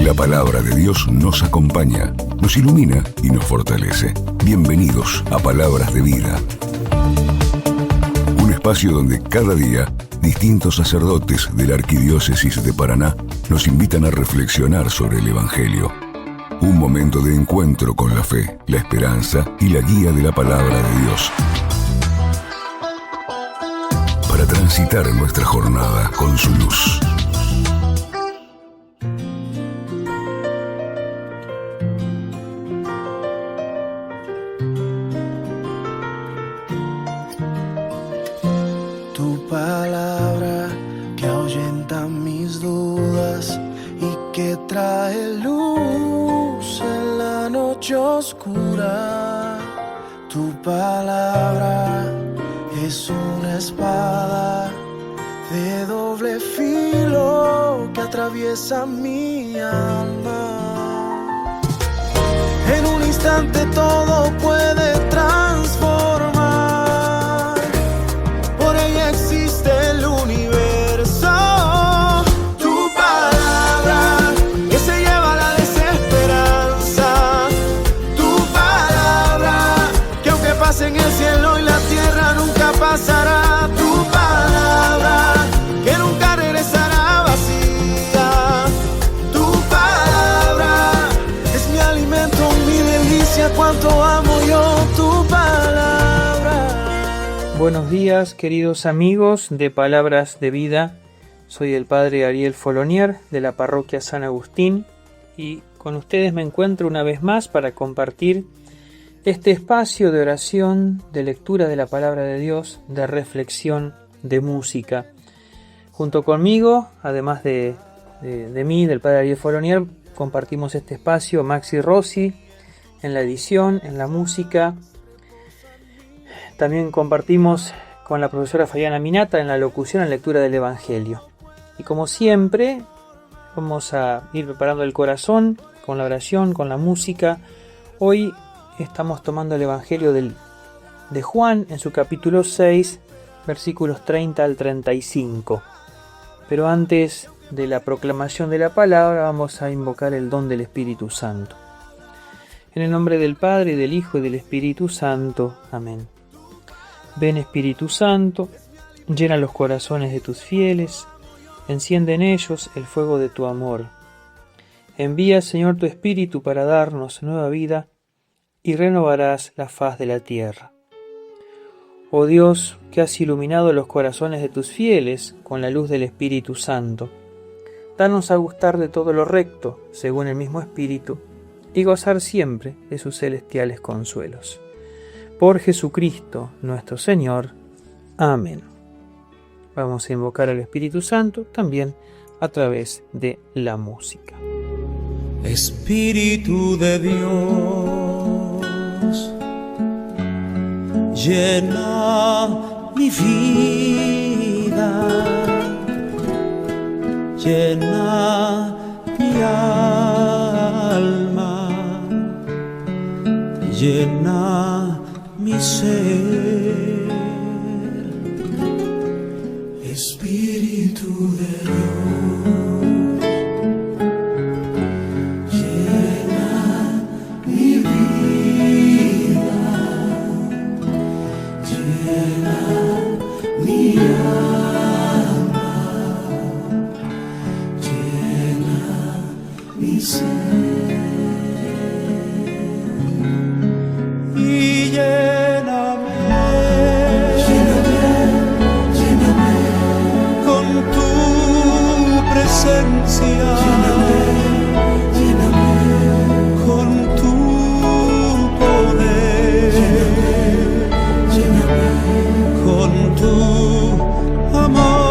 La palabra de Dios nos acompaña, nos ilumina y nos fortalece. Bienvenidos a Palabras de Vida. Un espacio donde cada día distintos sacerdotes de la Arquidiócesis de Paraná nos invitan a reflexionar sobre el Evangelio. Un momento de encuentro con la fe, la esperanza y la guía de la palabra de Dios. Para transitar nuestra jornada con su luz. Tu palabra que ahuyenta mis dudas y que trae luz en la noche oscura. Tu palabra es una espada de doble filo que atraviesa mi alma. En un instante todo puede transformar. Por ella existe el universo. Tu palabra que se lleva la desesperanza. Tu palabra que aunque pase en el cielo y la tierra nunca pasará. Tu palabra que nunca regresará vacía. Tu palabra es mi alimento, mi delicia. Cuánto amo yo tu palabra. Buenos días, queridos amigos de Palabras de Vida. Soy el padre Ariel Folonier de la parroquia San Agustín y con ustedes me encuentro una vez más para compartir este espacio de oración, de lectura de la palabra de Dios, de reflexión, de música. Junto conmigo, además de mí, del padre Ariel Folonier, compartimos este espacio Maxi Rossi en la edición, en la música. También compartimos con la profesora Fabiana Minata en la locución en lectura del Evangelio. Y como siempre, vamos a ir preparando el corazón con la oración, con la música. Hoy estamos tomando el Evangelio de Juan en su capítulo 6, versículos 30 al 35. Pero antes de la proclamación de la palabra, vamos a invocar el don del Espíritu Santo. En el nombre del Padre, del Hijo y del Espíritu Santo. Amén. Ven Espíritu Santo, llena los corazones de tus fieles, enciende en ellos el fuego de tu amor. Envía, Señor, tu Espíritu para darnos nueva vida y renovarás la faz de la tierra. Oh Dios, que has iluminado los corazones de tus fieles con la luz del Espíritu Santo, danos a gustar de todo lo recto, según el mismo Espíritu, y gozar siempre de sus celestiales consuelos. Por Jesucristo nuestro Señor. Amén. Vamos a invocar al Espíritu Santo también a través de la música. Espíritu de Dios, llena mi vida, llena mi alma, llena mi ser. Espíritu de Dios, llena mi vida, llena mi alma, llena mi ser. Y lléname, lléname con tu presencia, lléname con tu poder, lléname con tu amor.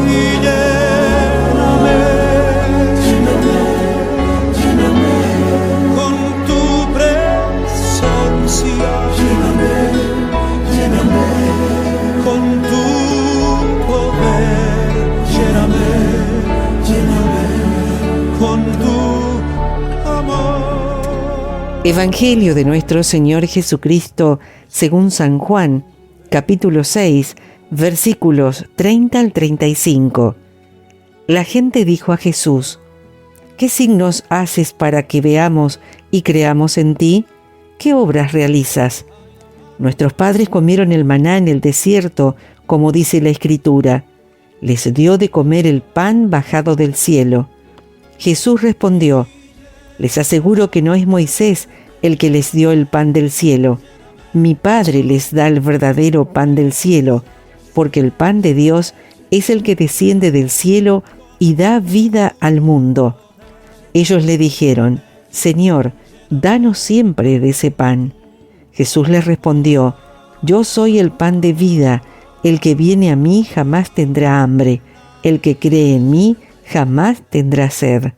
Y lléname, lléname con tu presencia, lléname con tu poder, lléname con tu amor. Evangelio de nuestro Señor Jesucristo según San Juan, capítulo 6, versículos 30 al 35. La gente dijo a Jesús: ¿qué signos haces para que veamos y creamos en ti? ¿Qué obras realizas? Nuestros padres comieron el maná en el desierto, como dice la Escritura. Les dio de comer el pan bajado del cielo. Jesús respondió: les aseguro que no es Moisés el que les dio el pan del cielo. Mi Padre les da el verdadero pan del cielo, porque el pan de Dios es el que desciende del cielo y da vida al mundo. Ellos le dijeron: Señor, danos siempre de ese pan. Jesús les respondió: yo soy el pan de vida. El que viene a mí jamás tendrá hambre. El que cree en mí jamás tendrá sed.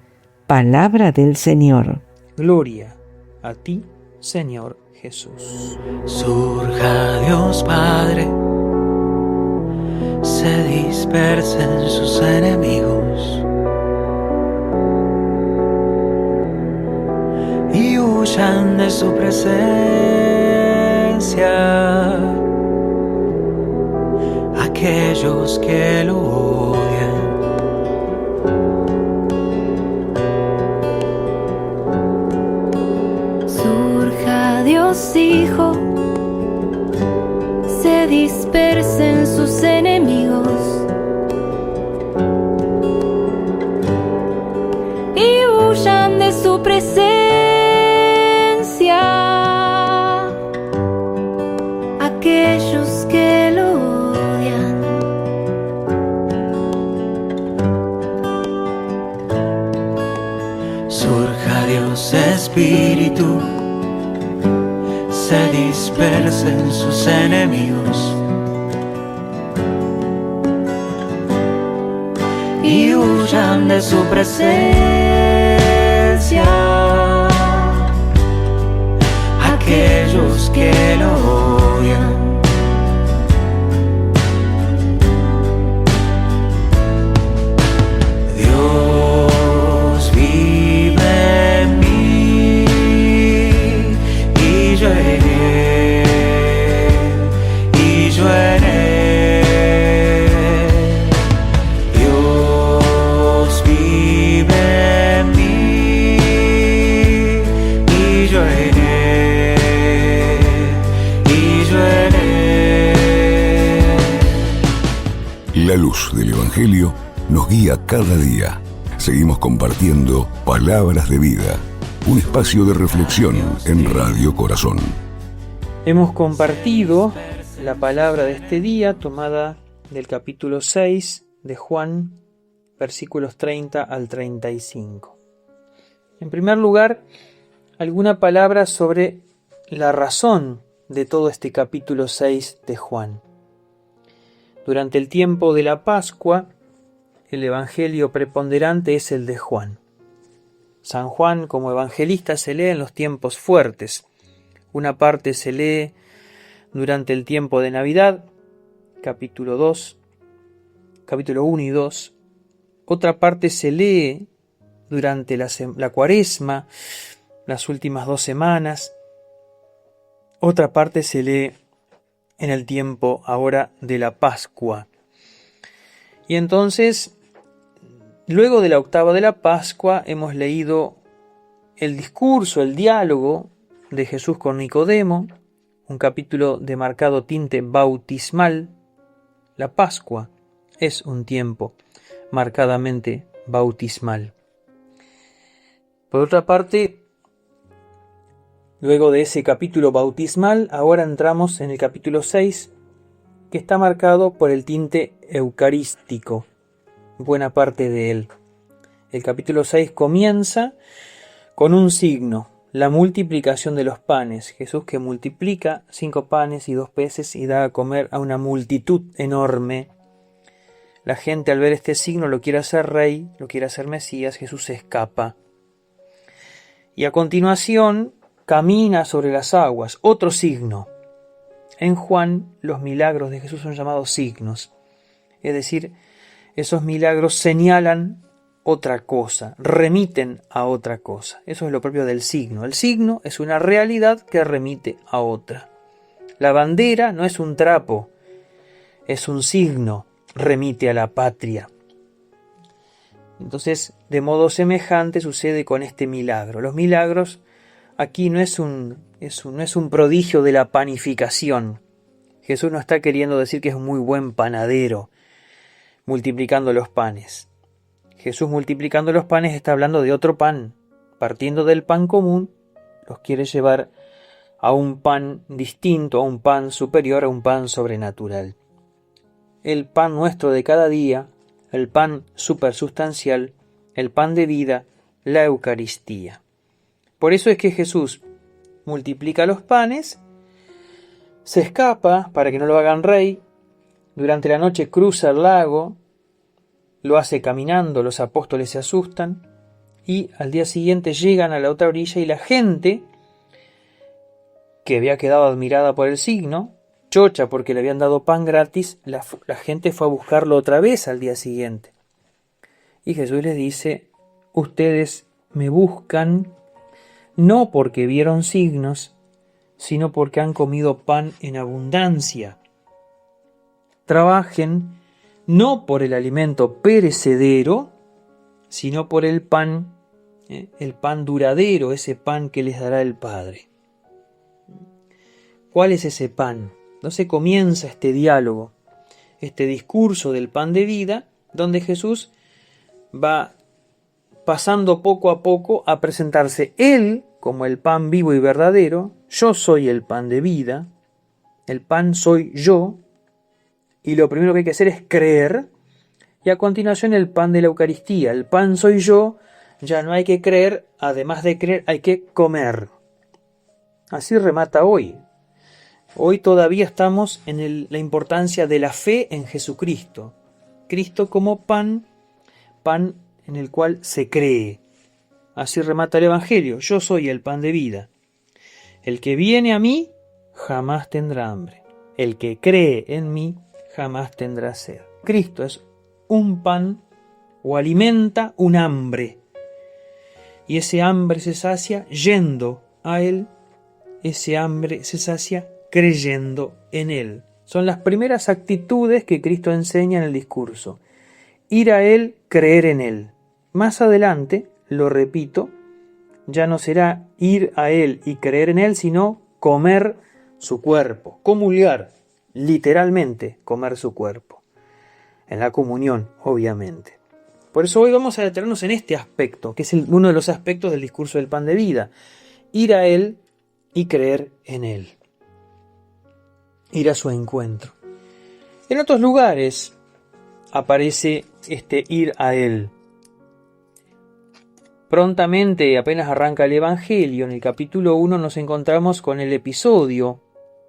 Palabra del Señor. Gloria a ti, Señor Jesús. Surja Dios Padre, se dispersen sus enemigos y huyan de su presencia aquellos que lo odian. Surja Dios Hijo, se dispersen sus enemigos y huyan de su presencia aquellos que lo odian. Surja Dios Espíritu, se dispersen sus enemigos y huyan de su presencia aquellos que lo odian. Dios vive en mí y yo en él, y yo en él. Dios vive en mí y yo en él, y yo en él. La luz del Evangelio nos guía cada día. Seguimos compartiendo Palabras de Vida, un espacio de reflexión en Radio Corazón. Hemos compartido la palabra de este día tomada del capítulo 6 de Juan, versículos 30 al 35. En primer lugar, alguna palabra sobre la razón de todo este capítulo 6 de Juan. Durante el tiempo de la Pascua, el evangelio preponderante es el de Juan. San Juan, como evangelista, se lee en los tiempos fuertes. Una parte se lee durante el tiempo de Navidad, capítulo 1 y 2. Otra parte se lee durante la Cuaresma, las últimas 2 semanas. Otra parte se lee en el tiempo ahora de la Pascua. Y entonces, luego de la octava de la Pascua, hemos leído el discurso, el diálogo de Jesús con Nicodemo, un capítulo de marcado tinte bautismal. La Pascua es un tiempo marcadamente bautismal. Por otra parte, luego de ese capítulo bautismal, ahora entramos en el capítulo 6, que está marcado por el tinte eucarístico, buena parte de él. El capítulo 6 comienza con un signo, la multiplicación de los panes. Jesús que multiplica 5 panes y 2 peces y da a comer a una multitud enorme. La gente al ver este signo lo quiere hacer rey, lo quiere hacer Mesías. Jesús se escapa. Y a continuación camina sobre las aguas, otro signo. En Juan los milagros de Jesús son llamados signos, es decir, esos milagros señalan otra cosa, remiten a otra cosa. Eso es lo propio del signo. El signo es una realidad que remite a otra. La bandera no es un trapo, es un signo, remite a la patria. Entonces, de modo semejante sucede con este milagro. Los milagros aquí no es un prodigio de la panificación. Jesús no está queriendo decir que es un muy buen panadero multiplicando los panes. Jesús multiplicando los panes está hablando de otro pan. Partiendo del pan común, los quiere llevar a un pan distinto, a un pan superior, a un pan sobrenatural. El pan nuestro de cada día, el pan supersustancial, el pan de vida, la Eucaristía. Por eso es que Jesús multiplica los panes, se escapa para que no lo hagan rey, durante la noche cruza el lago, lo hace caminando, los apóstoles se asustan, y al día siguiente llegan a la otra orilla y la gente, que había quedado admirada por el signo, chocha porque le habían dado pan gratis, la gente fue a buscarlo otra vez al día siguiente. Y Jesús les dice, ustedes me buscan no porque vieron signos, sino porque han comido pan en abundancia. Trabajen no por el alimento perecedero, sino por el pan duradero, ese pan que les dará el Padre. ¿Cuál es ese pan? Entonces comienza este diálogo, este discurso del pan de vida, donde Jesús va pasando poco a poco a presentarse Él como el pan vivo y verdadero. Yo soy el pan de vida, el pan soy yo, y lo primero que hay que hacer es creer, y a continuación el pan de la Eucaristía, el pan soy yo, ya no hay que creer, además de creer hay que comer. Así remata hoy. Hoy todavía estamos en la importancia de la fe en Jesucristo. Cristo como pan en el cual se cree. Así remata el Evangelio. Yo soy el pan de vida. El que viene a mí jamás tendrá hambre. El que cree en mí jamás tendrá sed. Cristo es un pan o alimenta un hambre. Y ese hambre se sacia yendo a Él. Ese hambre se sacia creyendo en Él. Son las primeras actitudes que Cristo enseña en el discurso. Ir a Él, creer en Él. Más adelante, lo repito, ya no será ir a Él y creer en Él, sino comer su cuerpo, comulgar, literalmente comer su cuerpo. En la comunión, obviamente. Por eso hoy vamos a detenernos en este aspecto, que es uno de los aspectos del discurso del pan de vida. Ir a Él y creer en Él. Ir a su encuentro. En otros lugares aparece este ir a Él. Prontamente, apenas arranca el Evangelio, en el capítulo 1 nos encontramos con el episodio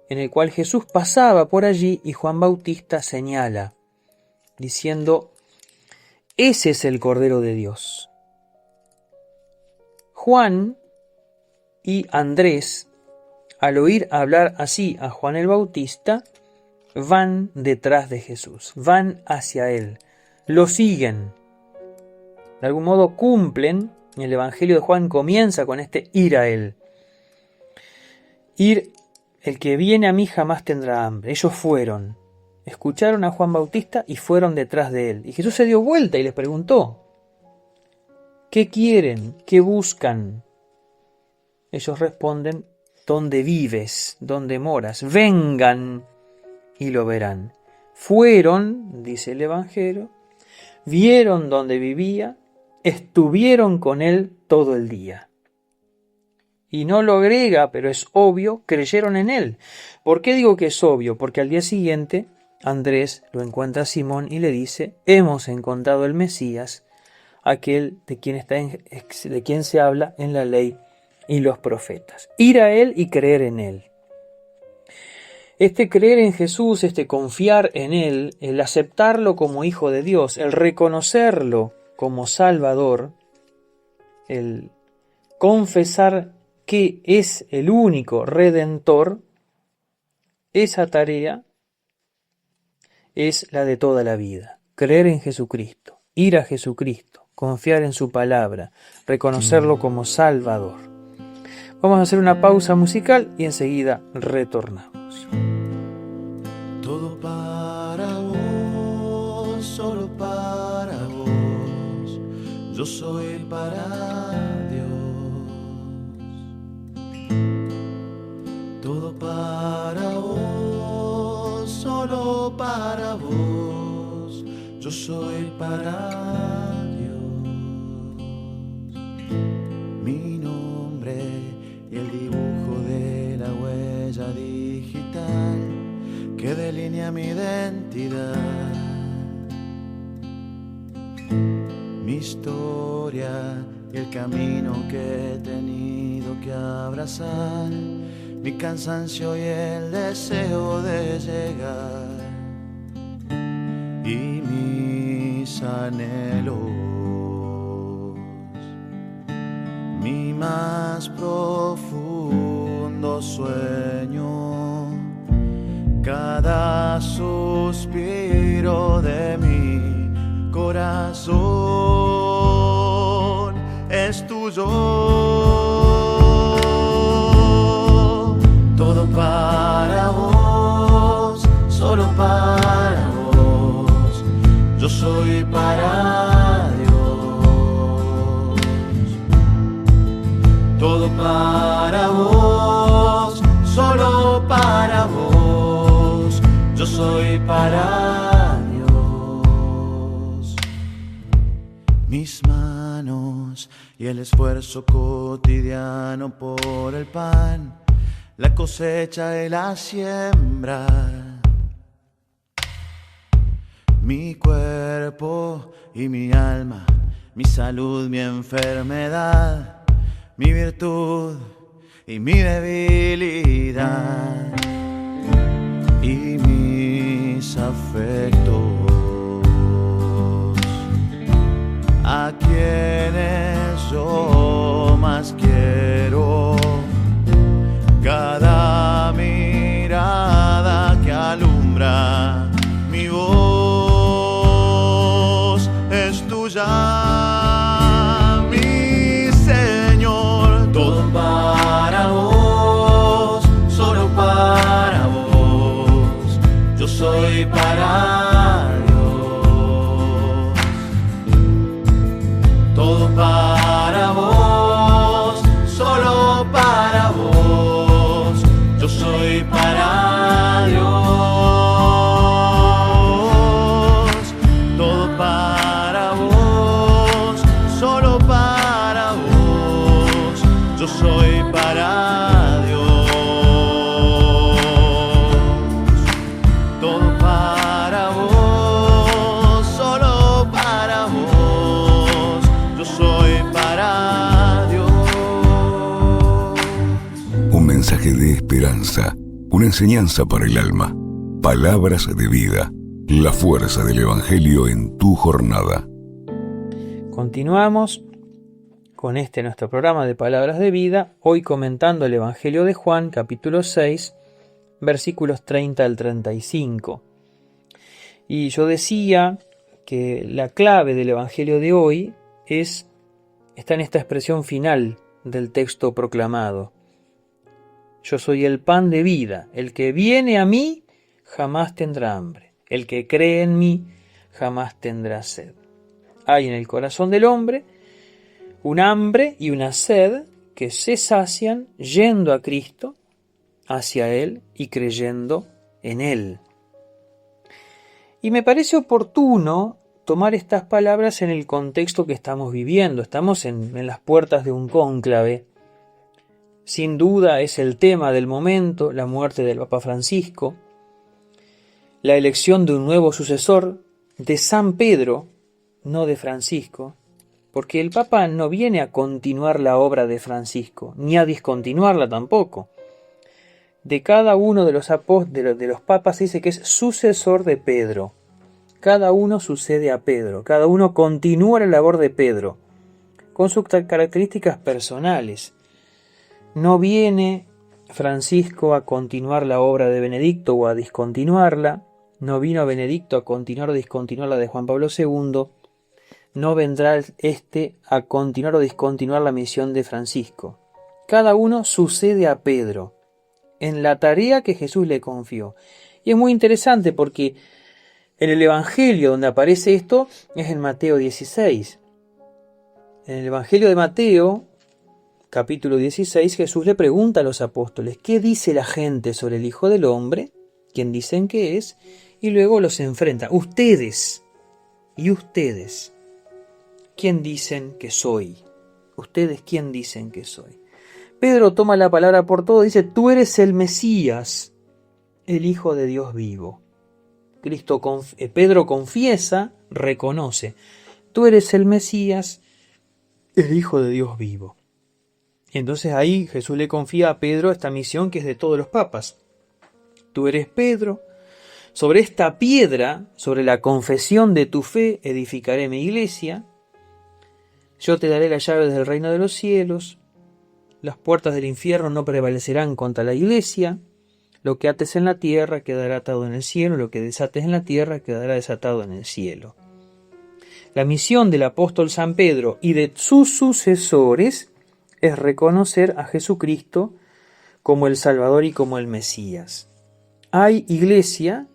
en el cual Jesús pasaba por allí y Juan Bautista señala, diciendo, ese es el Cordero de Dios. Juan y Andrés, al oír hablar así a Juan el Bautista, van detrás de Jesús, van hacia Él, lo siguen. De algún modo cumplen, el Evangelio de Juan comienza con este ir a Él. Ir, el que viene a mí jamás tendrá hambre. Ellos fueron, escucharon a Juan Bautista y fueron detrás de Él. Y Jesús se dio vuelta y les preguntó, ¿qué quieren? ¿Qué buscan? Ellos responden, ¿dónde vives? ¿Dónde moras? Vengan y lo verán. Fueron, dice el Evangelio, vieron dónde vivía, estuvieron con Él todo el día. Y no lo agrega, pero es obvio, creyeron en Él. ¿Por qué digo que es obvio? Porque al día siguiente Andrés lo encuentra a Simón y le dice, hemos encontrado el Mesías, aquel de quien se habla en la ley y los profetas. Ir a Él y creer en Él. Este creer en Jesús, este confiar en Él, el aceptarlo como Hijo de Dios, el reconocerlo como Salvador, el confesar que es el único Redentor, esa tarea es la de toda la vida. Creer en Jesucristo, ir a Jesucristo, confiar en su palabra, reconocerlo como Salvador. Vamos a hacer una pausa musical y enseguida retornamos. Todo para vos, solo para vos, yo soy para Dios. Todo para vos, solo para vos, yo soy para Dios. Mi nombre y el dibujo de la huella digital que delinea mi identidad. Mi historia y el camino que he tenido que abrazar, mi cansancio y el deseo de llegar, y mis anhelos, mi más profundo sueño, cada suspiro de mi corazón es tuyo. Todo para vos, solo para vos, yo soy para Dios. Todo para vos, solo para vos, yo soy para Dios. Mis manos y el esfuerzo cotidiano por el pan, la cosecha y la siembra, mi cuerpo y mi alma, mi salud, mi enfermedad, mi virtud y mi debilidad, y mis afectos, a quienes yo más quiero. Cada mirada que alumbra mi voz es tuya, mi Señor. Todo para vos, solo para vos, yo soy para Dios. Todo para vos, solo para vos, yo soy para Dios. Todo para vos, solo para vos, yo soy para Dios. Todo para vos, solo para vos, yo soy para Dios. Un mensaje de esperanza, una enseñanza para el alma. Palabras de vida, la fuerza del Evangelio en tu jornada. Continuamos con nuestro programa de Palabras de Vida, hoy comentando el Evangelio de Juan, capítulo 6, versículos 30 al 35. Y yo decía que la clave del Evangelio de hoy está en esta expresión final del texto proclamado. Yo soy el pan de vida, el que viene a mí jamás tendrá hambre, el que cree en mí jamás tendrá sed. Hay en el corazón del hombre un hambre y una sed que se sacian yendo a Cristo, hacia Él y creyendo en Él. Y me parece oportuno tomar estas palabras en el contexto que estamos viviendo. Estamos en las puertas de un cónclave. Sin duda es el tema del momento, la muerte del Papa Francisco, la elección de un nuevo sucesor de San Pedro, no de Francisco, porque el Papa no viene a continuar la obra de Francisco, ni a discontinuarla tampoco. De cada uno de los papas dice que es sucesor de Pedro. Cada uno sucede a Pedro, cada uno continúa la labor de Pedro, con sus características personales. No viene Francisco a continuar la obra de Benedicto o a discontinuarla, no vino Benedicto a continuar o discontinuar la de Juan Pablo II, no vendrá a continuar o discontinuar la misión de Francisco. Cada uno sucede a Pedro en la tarea que Jesús le confió. Y es muy interesante porque en el Evangelio donde aparece esto es en Mateo 16. En el Evangelio de Mateo, capítulo 16, Jesús le pregunta a los apóstoles, ¿qué dice la gente sobre el Hijo del Hombre? ¿Quién dicen que es? Y luego los enfrenta. Ustedes, ¿quién dicen que soy? Ustedes, ¿quién dicen que soy? Pedro toma la palabra por todo y dice, tú eres el Mesías, el Hijo de Dios vivo. Pedro confiesa, reconoce, tú eres el Mesías, el Hijo de Dios vivo. Y entonces ahí Jesús le confía a Pedro esta misión que es de todos los papas. Tú eres Pedro, sobre esta piedra, sobre la confesión de tu fe, edificaré mi iglesia. Yo te daré las llaves del reino de los cielos. Las puertas del infierno no prevalecerán contra la iglesia. Lo que ates en la tierra quedará atado en el cielo. Lo que desates en la tierra quedará desatado en el cielo. La misión del apóstol San Pedro y de sus sucesores es reconocer a Jesucristo como el Salvador y como el Mesías. Hay iglesia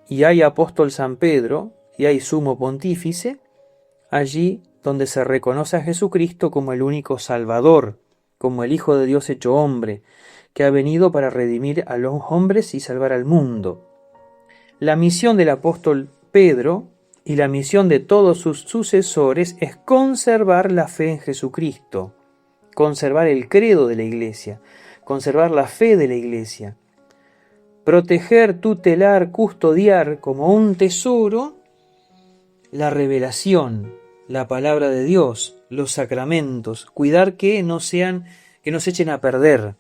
y hay apóstol San Pedro y hay sumo pontífice allí donde se reconoce a Jesucristo como el único Salvador, como el Hijo de Dios hecho hombre, que ha venido para redimir a los hombres y salvar al mundo. La misión del apóstol Pedro y la misión de todos sus sucesores es conservar la fe en Jesucristo, conservar el credo de la iglesia, conservar la fe de la iglesia, proteger, tutelar, custodiar como un tesoro la revelación, la palabra de Dios, los sacramentos, cuidar que no se echen a perder,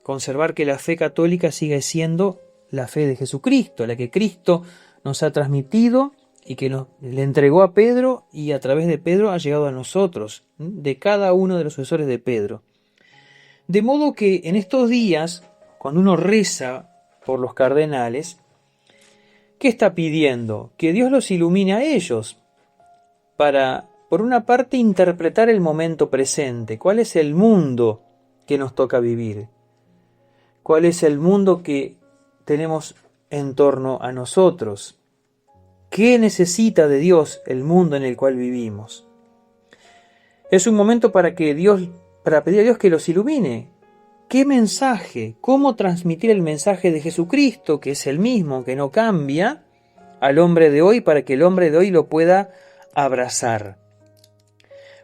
conservar que la fe católica siga siendo la fe de Jesucristo, la que Cristo nos ha transmitido y que le entregó a Pedro y a través de Pedro ha llegado a nosotros, de cada uno de los sucesores de Pedro. De modo que en estos días, cuando uno reza por los cardenales, ¿qué está pidiendo? Que Dios los ilumine a ellos para, por una parte, interpretar el momento presente. ¿Cuál es el mundo que nos toca vivir? ¿Cuál es el mundo que tenemos en torno a nosotros? ¿Qué necesita de Dios el mundo en el cual vivimos? Es un momento para pedir a Dios que los ilumine. ¿Qué mensaje? ¿Cómo transmitir el mensaje de Jesucristo, que es el mismo, que no cambia, al hombre de hoy para que el hombre de hoy lo pueda abrazar?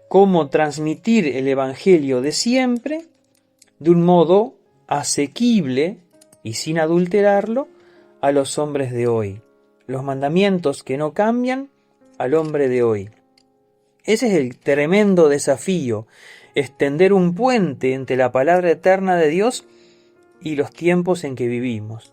¿Cómo transmitir el Evangelio de siempre de un modo asequible y sin adulterarlo a los hombres de hoy? Los mandamientos que no cambian al hombre de hoy. Ese es el tremendo desafío, extender un puente entre la palabra eterna de Dios y los tiempos en que vivimos.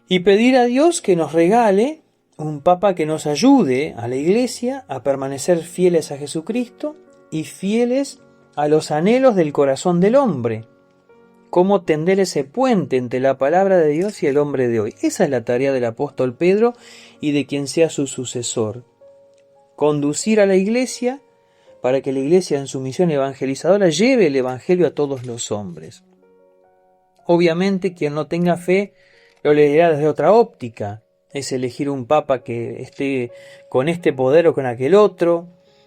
Y pedir a Dios que nos regale un Papa que nos ayude a la Iglesia a permanecer fieles a Jesucristo y fieles a los anhelos del corazón del hombre. Cómo tender ese puente entre la palabra de Dios y el hombre de hoy. Esa es la tarea del apóstol Pedro y de quien sea su sucesor. Conducir a la Iglesia para que la Iglesia en su misión evangelizadora lleve el Evangelio a todos los hombres. Obviamente quien no tenga fe lo leerá desde otra óptica. Es elegir un papa que esté con este poder o con aquel otro,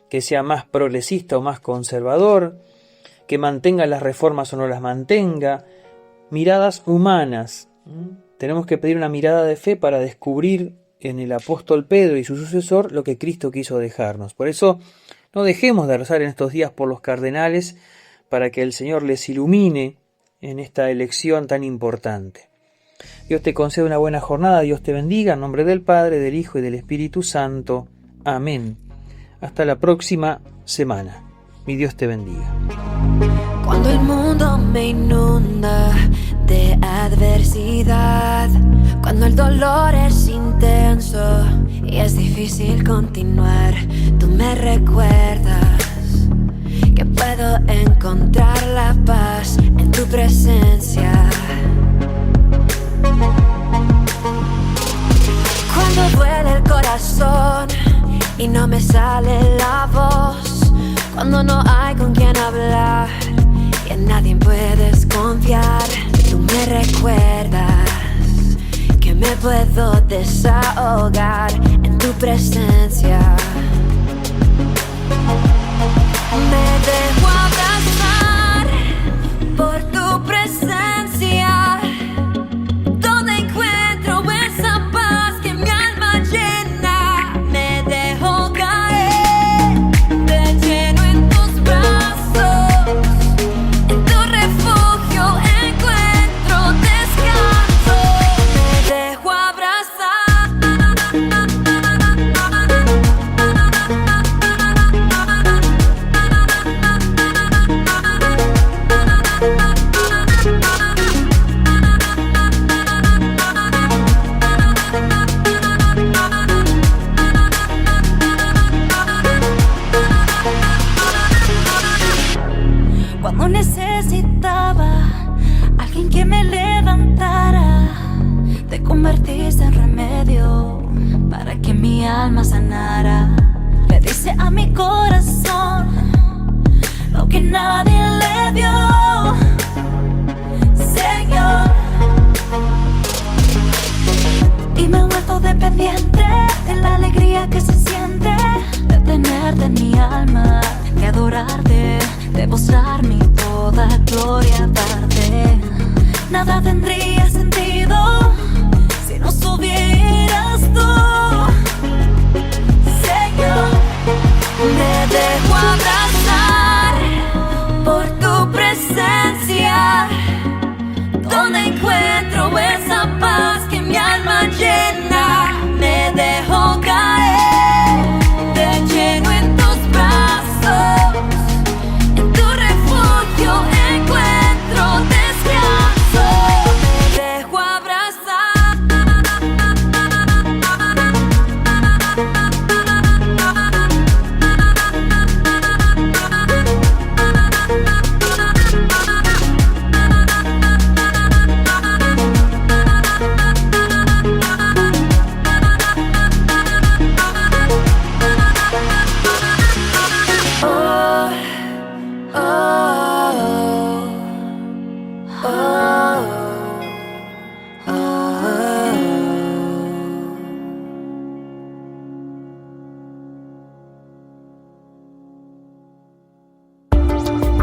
que sea más progresista o más conservador, que mantenga las reformas o no las mantenga. Miradas humanas. Tenemos que pedir una mirada de fe para descubrir en el apóstol Pedro y su sucesor lo que Cristo quiso dejarnos. Por eso no dejemos de rezar en estos días por los cardenales para que el Señor les ilumine en esta elección tan importante. Dios te conceda una buena jornada, Dios te bendiga, en nombre del Padre, del Hijo y del Espíritu Santo. Amén. Hasta la próxima semana. Mi Dios te bendiga. Cuando el mundo me inunda de adversidad, cuando el dolor es intenso y es difícil continuar, tú me recuerdas que puedo encontrar la paz en tu presencia. Cuando duele el corazón y no me sale la voz, cuando no hay con quien hablar y en nadie puedes confiar, tú me recuerdas que me puedo desahogar en tu presencia. Me dejo abrazar por tu presencia, donde encuentro esa paz que mi alma llena. Me dejo caer de lleno en tus brazos, en tu refugio encuentro descanso. Me dejo abrazar. Cuando necesitaba alguien que me levantara, te convertiste en remedio para que mi alma sanara. Le dice a mi corazón lo que nadie le dio, Señor. Y me he vuelto dependiente de la alegría que se siente de tenerte en mi alma, de adorarte, de mostrar mi toda gloria a darte. Nada tendría sentido si no estuvieras tú, Señor. Me dejo abrazar por tu presencia, donde encuentro esa paz que mi alma llena. Me dejo caer de lleno en tus brazos, en tu refugio encuentro descanso. Me dejo abrazar.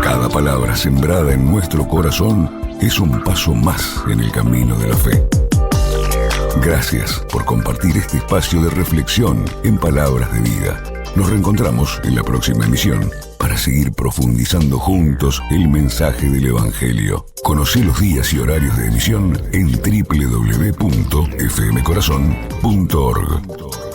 Cada palabra sembrada en nuestro corazón es un paso más en el camino de la fe. Gracias por compartir este espacio de reflexión en palabras de vida. Nos reencontramos en la próxima emisión para seguir profundizando juntos el mensaje del Evangelio. Conocí los días y horarios de emisión en www.fmcorazon.org.